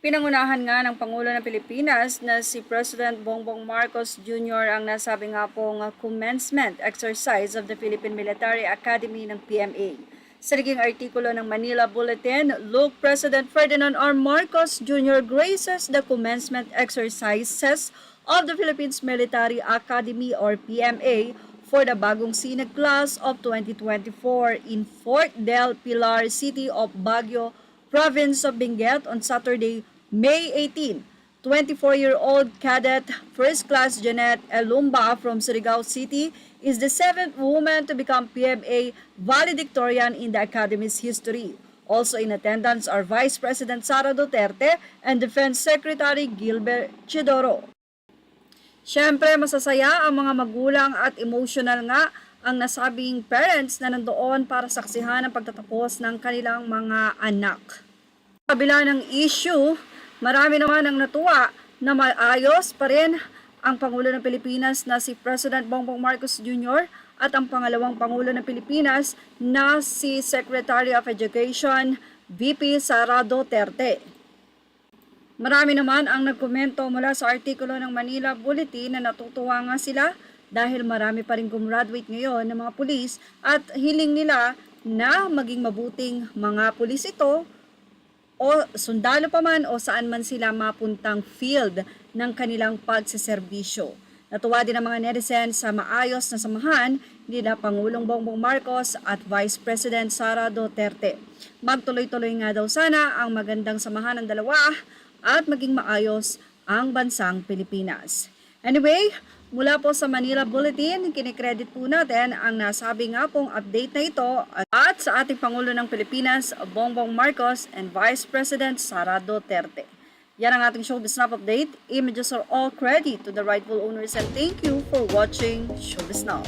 Pinangunahan nga ng Pangulo ng Pilipinas na si President Bongbong Marcos Jr. ang nasabi nga pong commencement exercise of the Philippine Military Academy ng PMA. Sa naging artikulo ng Manila Bulletin, look, President Ferdinand R. Marcos Jr. graces the commencement exercises of the Philippines Military Academy or PMA for the bagong sinag class of 2024 in Fort del Pilar, City of Baguio, Province of Benguet on Saturday, May 18, 24-year-old cadet First Class Janet Elumba from Surigao City is the 7th woman to become PMA valedictorian in the Academy's history. Also in attendance are Vice President Sara Duterte and Defense Secretary Gilbert Chidoro. Siyempre, masasaya ang mga magulang at emotional nga ang nasabing parents na nandoon para saksihan ang pagtatapos ng kanilang mga anak. Kabila ng issue, marami naman ang natuwa na maayos pa rin ang Pangulo ng Pilipinas na si President Bongbong Marcos Jr. at ang pangalawang Pangulo ng Pilipinas na si Secretary of Education VP Sara Duterte. Marami naman ang nagkomento mula sa artikulo ng Manila Bulletin na natutuwa nga sila dahil marami pa rin gumraduate ngayon ng mga pulis at hiling nila na maging mabuting mga pulis ito o sundalo pa man o saan man sila mapuntang field ng kanilang pagseserbisyo. Natuwa din ang mga netizens sa maayos na samahan nila Pangulong Bongbong Marcos at Vice President Sara Duterte. Magtuloy-tuloy nga daw sana ang magandang samahan ng dalawa at maging maayos ang bansang Pilipinas. Anyway, mula po sa Manila Bulletin, kinikredit po natin ang nasabi nga pong update na ito at sa ating Pangulo ng Pilipinas, Bongbong Marcos and Vice President Sara Duterte. Yan ang ating Showbiz Now update. Images are all credit to the rightful owners and thank you for watching Showbiz Now.